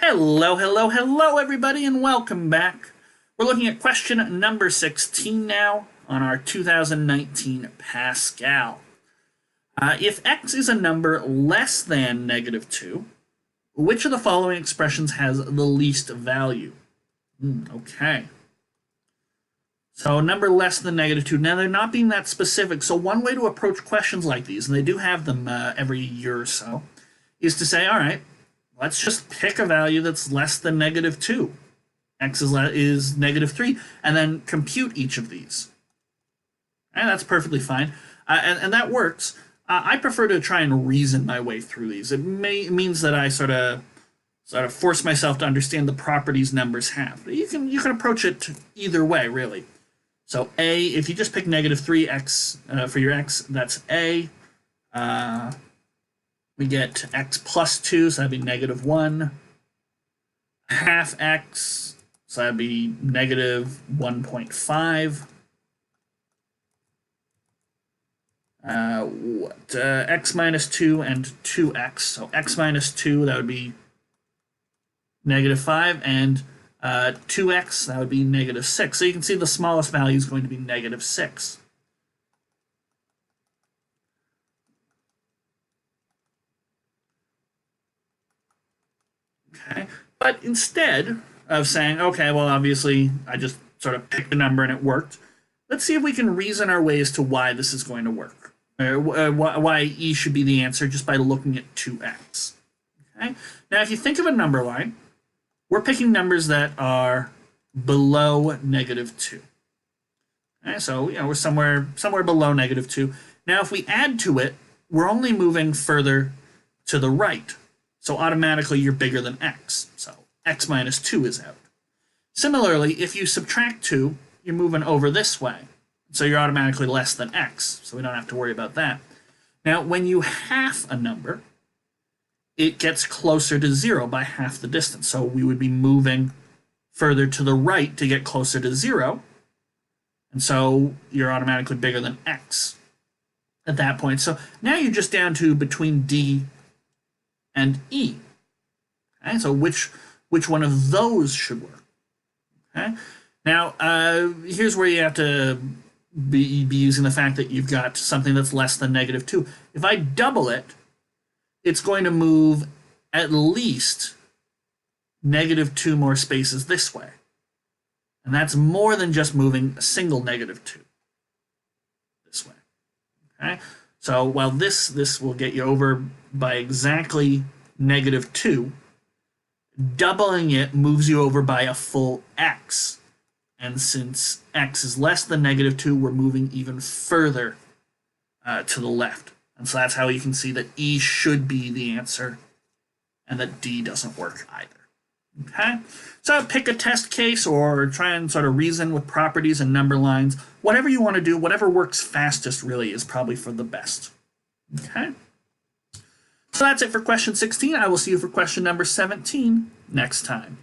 Hello, hello, hello, everybody, and welcome back. We're looking at question number 16 now on our 2019 Pascal. If x is a number less than -2, which of the following expressions has the least value? Okay. So a number less than -2. Now, they're not being that specific, so one way to approach questions like these, and they do have them every year or so, is to say, all right, let's just pick a value that's less than -2. X is -3, and then compute each of these. And that's perfectly fine. And that works. I prefer to try and reason my way through these. It means that I sort of force myself to understand the properties numbers have. But you can approach it either way, really. So a, if you just pick -3x for your x, that's a. We get x plus 2, so that'd be -1. Half x, so that'd be -1.5. X minus 2 and 2x. So x minus 2, that would be -5, and 2x, that would be -6. So you can see the smallest value is going to be -6. Okay, but instead of saying, okay, well, obviously I just sort of picked a number and it worked, let's see if we can reason our way as to why this is going to work. Why e should be the answer just by looking at 2x. Okay, now if you think of a number line, we're picking numbers that are below -2. Okay, so we're somewhere below -2. Now if we add to it, we're only moving further to the right. So automatically you're bigger than x. So x minus 2 is out. Similarly, if you subtract 2, you're moving over this way. So you're automatically less than x. So we don't have to worry about that. Now, when you half a number, it gets closer to 0 by half the distance. So we would be moving further to the right to get closer to 0. And so you're automatically bigger than x at that point. So now you're just down to between d and e. Okay, so which one of those should work? Okay, now here's where you have to be using the fact that you've got something that's less than -2. If I double it, it's going to move at least -2 more spaces this way, and that's more than just moving a single -2 this way. Okay. So while this will get you over by exactly -2, doubling it moves you over by a full x. And since x is less than -2, we're moving even further to the left. And so that's how you can see that E should be the answer and that D doesn't work either. Okay? So pick a test case or try and sort of reason with properties and number lines. Whatever you want to do, whatever works fastest really is probably for the best. Okay? So that's it for question 16. I will see you for question number 17 next time.